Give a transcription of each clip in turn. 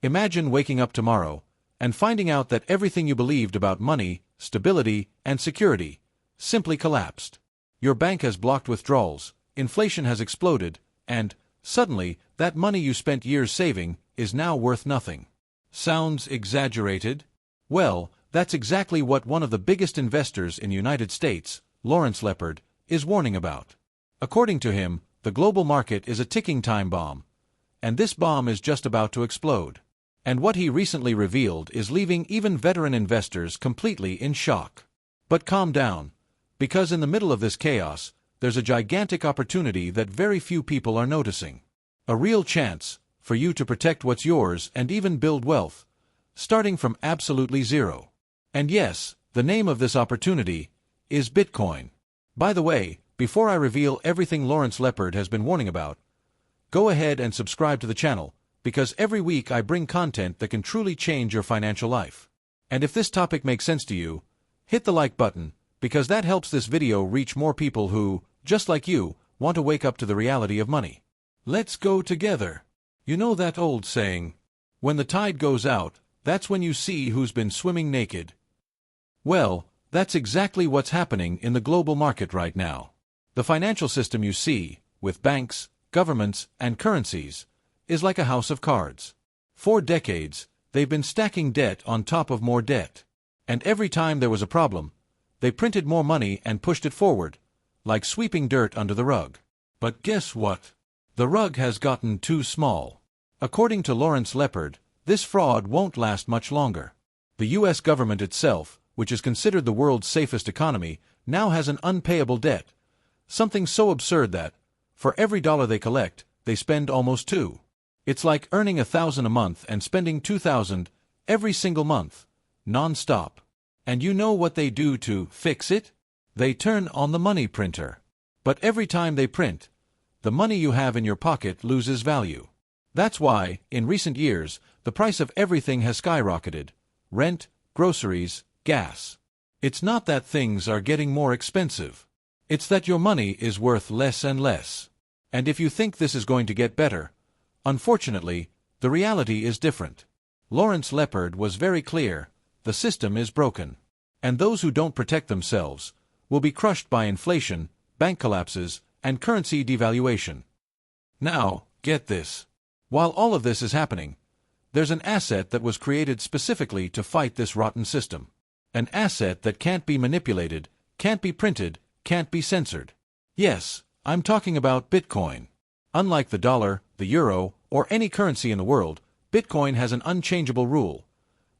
Imagine waking up tomorrow and finding out that everything you believed about money, stability, and security simply collapsed. Your bank has blocked withdrawals, inflation has exploded, and, suddenly, that money you spent years saving is now worth nothing. Sounds exaggerated? Well, that's exactly what one of the biggest investors in the United States, Lawrence Lepard, is warning about. According to him, the global market is a ticking time bomb, and this bomb is just about to explode. And what he recently revealed is leaving even veteran investors completely in shock. But calm down, because in the middle of this chaos, there's a gigantic opportunity that very few people are noticing. A real chance for you to protect what's yours and even build wealth, starting from absolutely zero. And yes, the name of this opportunity is Bitcoin. By the way, before I reveal everything Lawrence Lepard has been warning about, go ahead and subscribe to the channel, because every week I bring content that can truly change your financial life. And if this topic makes sense to you, hit the like button, because that helps this video reach more people who, just like you, want to wake up to the reality of money. Let's go together. You know that old saying, when the tide goes out, that's when you see who's been swimming naked. Well, that's exactly what's happening in the global market right now. The financial system you see, with banks, governments, and currencies, is like a house of cards. For decades, they've been stacking debt on top of more debt. And every time there was a problem, they printed more money and pushed it forward, like sweeping dirt under the rug. But guess what? The rug has gotten too small. According to Lawrence Lepard, this fraud won't last much longer. The U.S. government itself, which is considered the world's safest economy, now has an unpayable debt. Something so absurd that, for every dollar they collect, they spend almost $2. It's like earning $1,000 a month and spending $2,000 every single month, non-stop. And you know what they do to fix it? They turn on the money printer. But every time they print, the money you have in your pocket loses value. That's why, in recent years, the price of everything has skyrocketed. Rent, groceries, gas. It's not that things are getting more expensive. It's that your money is worth less and less. And if you think this is going to get better, unfortunately, the reality is different. Lawrence Lepard was very clear, the system is broken. And those who don't protect themselves will be crushed by inflation, bank collapses, and currency devaluation. Now, get this. While all of this is happening, there's an asset that was created specifically to fight this rotten system. An asset that can't be manipulated, can't be printed, can't be censored. Yes, I'm talking about Bitcoin. Unlike the dollar, the euro, or any currency in the world, Bitcoin has an unchangeable rule.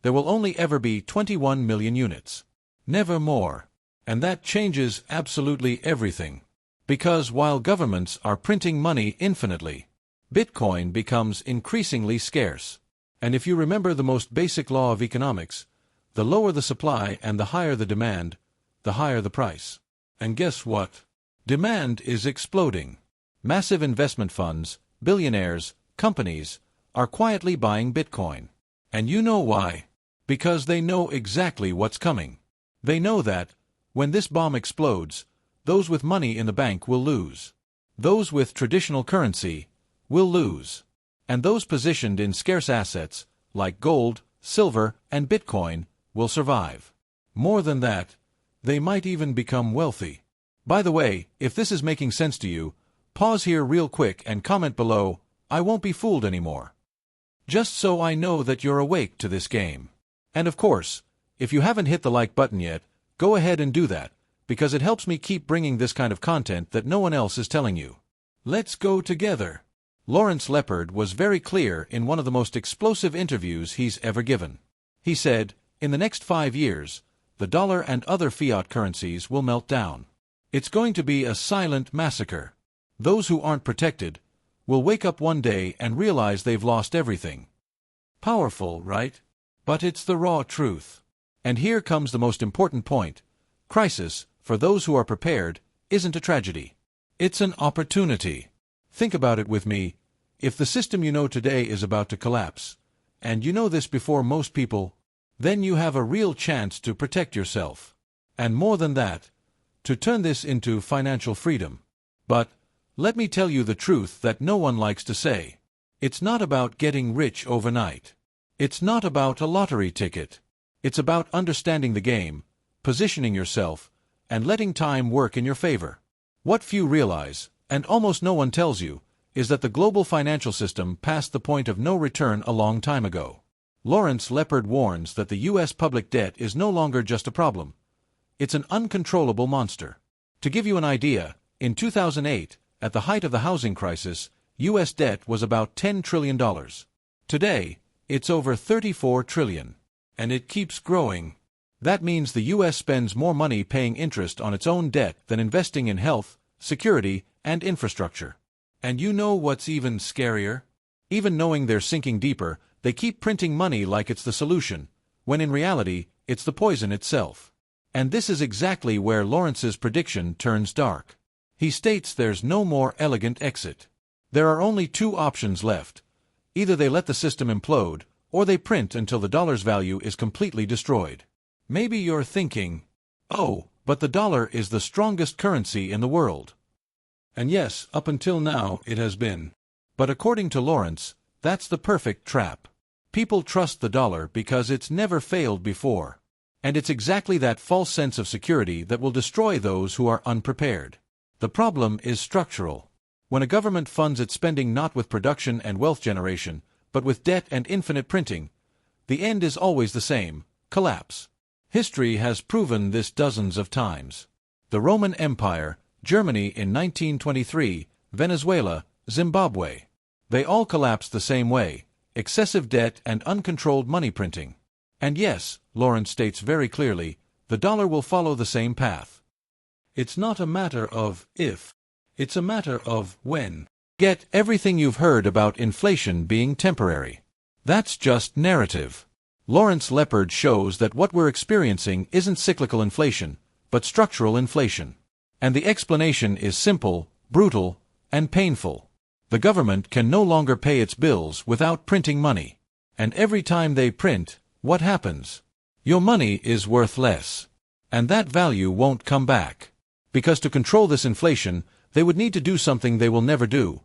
There will only ever be 21 million units. Never more. And that changes absolutely everything. Because while governments are printing money infinitely, Bitcoin becomes increasingly scarce. And if you remember the most basic law of economics, the lower the supply and the higher the demand, the higher the price. And guess what? Demand is exploding. Massive investment funds, billionaires, companies, are quietly buying Bitcoin. And you know why? Because they know exactly what's coming. They know that, when this bomb explodes, those with money in the bank will lose. Those with traditional currency will lose. And those positioned in scarce assets, like gold, silver, and Bitcoin, will survive. More than that, they might even become wealthy. By the way, if this is making sense to you, pause here real quick and comment below, I won't be fooled anymore. Just so I know that you're awake to this game. And of course, if you haven't hit the like button yet, go ahead and do that, because it helps me keep bringing this kind of content that no one else is telling you. Let's go together. Lawrence Lepard was very clear in one of the most explosive interviews he's ever given. He said, in the next 5 years, the dollar and other fiat currencies will melt down. It's going to be a silent massacre. Those who aren't protected will wake up one day and realize they've lost everything. Powerful, right? But it's the raw truth. And here comes the most important point. Crisis, for those who are prepared, isn't a tragedy. It's an opportunity. Think about it with me. If the system you know today is about to collapse, and you know this before most people, then you have a real chance to protect yourself. And more than that, to turn this into financial freedom. But, let me tell you the truth that no one likes to say. It's not about getting rich overnight. It's not about a lottery ticket. It's about understanding the game, positioning yourself, and letting time work in your favor. What few realize, and almost no one tells you, is that the global financial system passed the point of no return a long time ago. Lawrence Lepard warns that the U.S. public debt is no longer just a problem. It's an uncontrollable monster. To give you an idea, in 2008, at the height of the housing crisis, U.S. debt was about $10 trillion. Today, it's over $34 trillion. And it keeps growing. That means the U.S. spends more money paying interest on its own debt than investing in health, security, and infrastructure. And you know what's even scarier? Even knowing they're sinking deeper, they keep printing money like it's the solution, when in reality, it's the poison itself. And this is exactly where Lawrence's prediction turns dark. He states there's no more elegant exit. There are only two options left. Either they let the system implode, or they print until the dollar's value is completely destroyed. Maybe you're thinking, oh, but the dollar is the strongest currency in the world. And yes, up until now it has been. But according to Lawrence, that's the perfect trap. People trust the dollar because it's never failed before. And it's exactly that false sense of security that will destroy those who are unprepared. The problem is structural. When a government funds its spending not with production and wealth generation, but with debt and infinite printing, the end is always the same: collapse. History has proven this dozens of times. The Roman Empire, Germany in 1923, Venezuela, Zimbabwe. They all collapsed the same way: excessive debt and uncontrolled money printing. And yes, Lawrence states very clearly, the dollar will follow the same path. It's not a matter of if, it's a matter of when. Get everything you've heard about inflation being temporary. That's just narrative. Lawrence Lepard shows that what we're experiencing isn't cyclical inflation, but structural inflation. And the explanation is simple, brutal, and painful. The government can no longer pay its bills without printing money. And every time they print, what happens? Your money is worth less. And that value won't come back. Because to control this inflation, they would need to do something they will never do: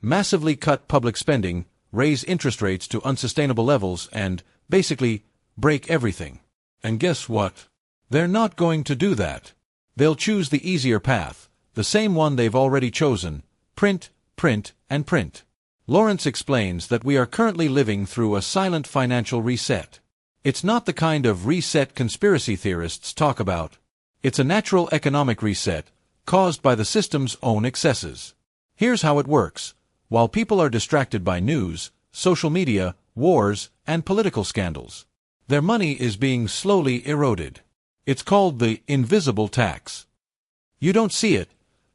massively cut public spending, raise interest rates to unsustainable levels, and, basically, break everything. And guess what? They're not going to do that. They'll choose the easier path, the same one they've already chosen: print, print, and print. Lawrence explains that we are currently living through a silent financial reset. It's not the kind of reset conspiracy theorists talk about. It's a natural economic reset, caused by the system's own excesses. Here's how it works. While people are distracted by news, social media, wars, and political scandals, their money is being slowly eroded. It's called the invisible tax. You don't see it,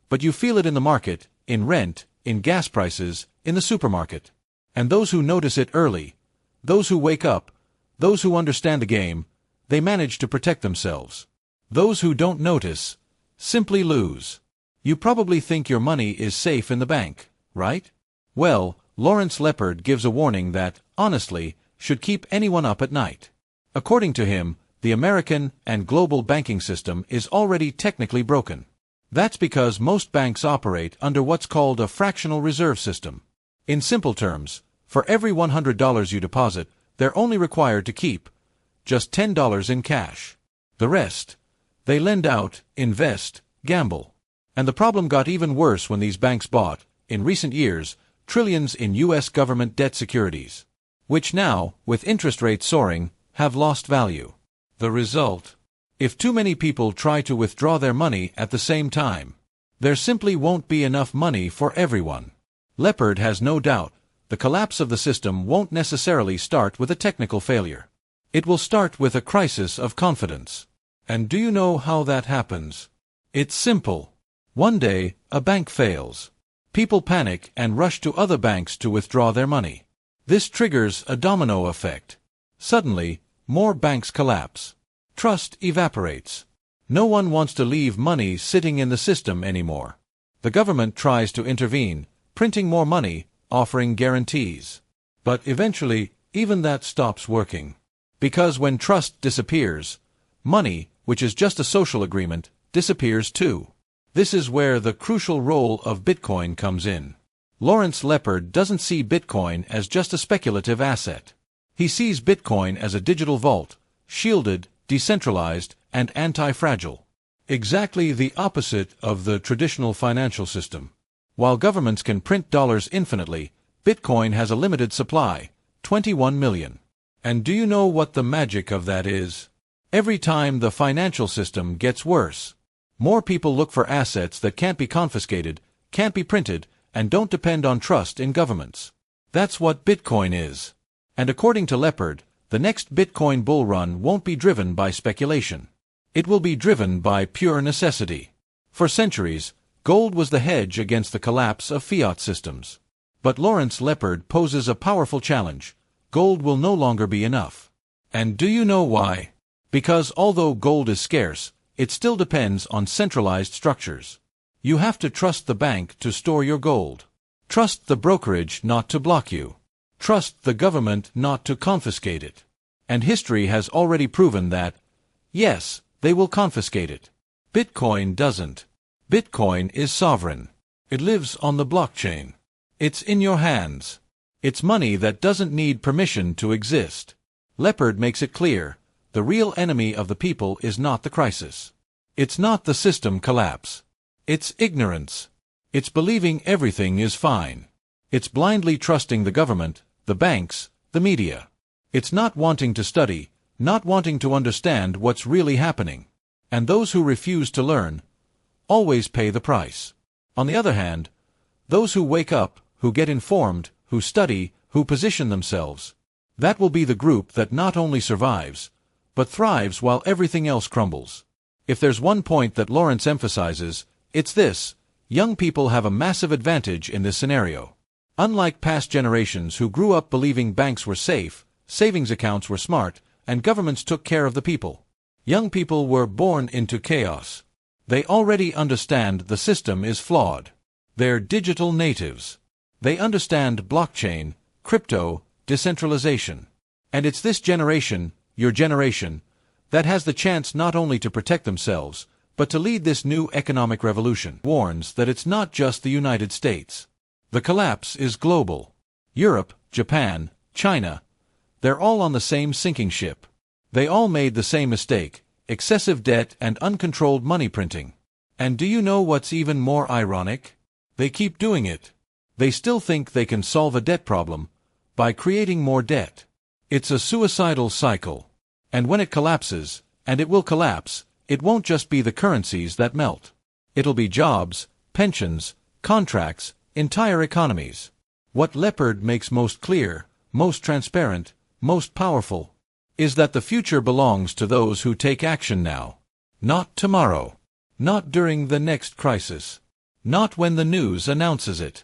but you feel it in the market, in rent, in gas prices, in the supermarket. And those who notice it early, those who wake up, those who understand the game, they manage to protect themselves. Those who don't notice simply lose. You probably think your money is safe in the bank, right? Well, Lawrence Lepard gives a warning that, honestly, should keep anyone up at night. According to him, the American and global banking system is already technically broken. That's because most banks operate under what's called a fractional reserve system. In simple terms, for every $100 you deposit, they're only required to keep just $10 in cash. The rest, they lend out, invest, gamble. And the problem got even worse when these banks bought, in recent years, trillions in U.S. government debt securities, which now, with interest rates soaring, have lost value. The result? If too many people try to withdraw their money at the same time, there simply won't be enough money for everyone. Lepard has no doubt the collapse of the system won't necessarily start with a technical failure. It will start with a crisis of confidence. And do you know how that happens? It's simple. One day, a bank fails. People panic and rush to other banks to withdraw their money. This triggers a domino effect. Suddenly, more banks collapse. Trust evaporates. No one wants to leave money sitting in the system anymore. The government tries to intervene, printing more money, offering guarantees. But eventually, even that stops working. Because when trust disappears, money, which is just a social agreement, disappears too. This is where the crucial role of Bitcoin comes in. Lawrence Lepard doesn't see Bitcoin as just a speculative asset. He sees Bitcoin as a digital vault, shielded, decentralized, and anti-fragile. Exactly the opposite of the traditional financial system. While governments can print dollars infinitely, Bitcoin has a limited supply, 21 million. And do you know what the magic of that is? Every time the financial system gets worse, more people look for assets that can't be confiscated, can't be printed, and don't depend on trust in governments. That's what Bitcoin is. And according to Lepard, the next Bitcoin bull run won't be driven by speculation. It will be driven by pure necessity. For centuries, gold was the hedge against the collapse of fiat systems. But Lawrence Lepard poses a powerful challenge. Gold will no longer be enough. And do you know why? Because although gold is scarce, it still depends on centralized structures. You have to trust the bank to store your gold. Trust the brokerage not to block you. Trust the government not to confiscate it. And history has already proven that, yes, they will confiscate it. Bitcoin doesn't. Bitcoin is sovereign. It lives on the blockchain. It's in your hands. It's money that doesn't need permission to exist. Lepard makes it clear, the real enemy of the people is not the crisis. It's not the system collapse. It's ignorance. It's believing everything is fine. It's blindly trusting the government, the banks, the media. It's not wanting to study, not wanting to understand what's really happening. And those who refuse to learn always pay the price. On the other hand, those who wake up, who get informed, who study, who position themselves, that will be the group that not only survives, but thrives while everything else crumbles. If there's one point that Lawrence emphasizes, it's this: young people have a massive advantage in this scenario. Unlike past generations who grew up believing banks were safe, savings accounts were smart, and governments took care of the people, young people were born into chaos. They already understand the system is flawed. They're digital natives. They understand blockchain, crypto, decentralization. And it's this generation, your generation, that has the chance not only to protect themselves, but to lead this new economic revolution. Warns that it's not just the United States. The collapse is global. Europe, Japan, China, they're all on the same sinking ship. They all made the same mistake: excessive debt and uncontrolled money printing. And do you know what's even more ironic? They keep doing it. They still think they can solve a debt problem by creating more debt. It's a suicidal cycle. And when it collapses, and it will collapse, it won't just be the currencies that melt. It'll be jobs, pensions, contracts, entire economies. What Lepard makes most clear, most transparent, most powerful, is that the future belongs to those who take action now. Not tomorrow. Not during the next crisis. Not when the news announces it.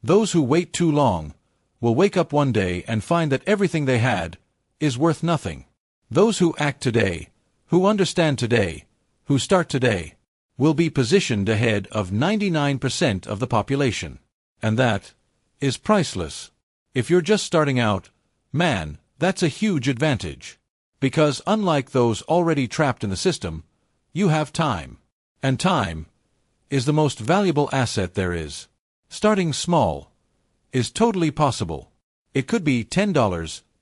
Those who wait too long will wake up one day and find that everything they had is worth nothing. Those who act today, who understand today, who start today, will be positioned ahead of 99% of the population. And that is priceless. If you're just starting out, man, that's a huge advantage. Because unlike those already trapped in the system, you have time. And time is the most valuable asset there is. Starting small is totally possible. It could be $10,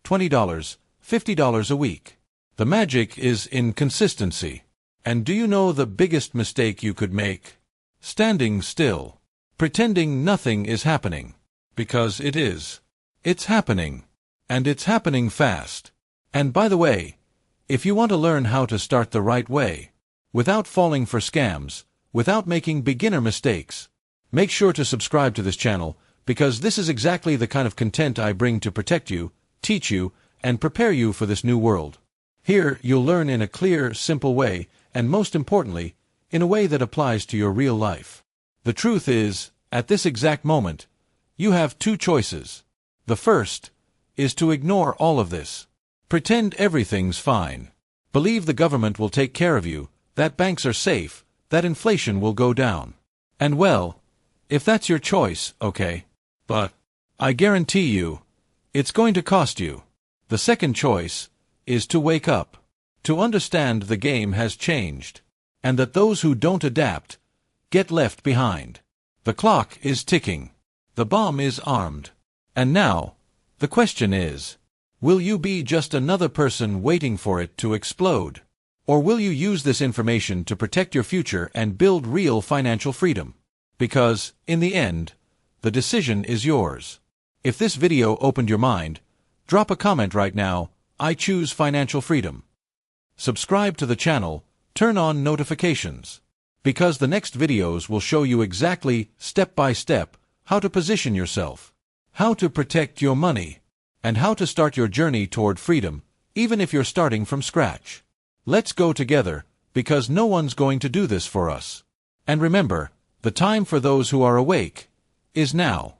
$20, $50 a week. The magic is in consistency. And do you know the biggest mistake you could make? Standing still. Pretending nothing is happening. Because it is. It's happening. And it's happening fast. And by the way, if you want to learn how to start the right way, without falling for scams, without making beginner mistakes, make sure to subscribe to this channel, because this is exactly the kind of content I bring to protect you, teach you, and prepare you for this new world. Here, you'll learn in a clear, simple way, and most importantly, in a way that applies to your real life. The truth is, at this exact moment, you have two choices. The first is to ignore all of this. Pretend everything's fine. Believe the government will take care of you, that banks are safe, that inflation will go down. And well, if that's your choice, okay. But I guarantee you, it's going to cost you. The second choice is to wake up, to understand the game has changed, and that those who don't adapt get left behind. The clock is ticking. The bomb is armed. And now, the question is, Will you be just another person waiting for it to explode? Or will you use this information to protect your future and build real financial freedom? Because, in the end, the decision is yours. If this video opened your mind, drop a comment right now. I choose financial freedom. Subscribe to the channel, turn on notifications. Because the next videos will show you exactly, step by step, how to position yourself, how to protect your money, and how to start your journey toward freedom, even if you're starting from scratch. Let's go together, because no one's going to do this for us. And remember, the time for those who are awake is now.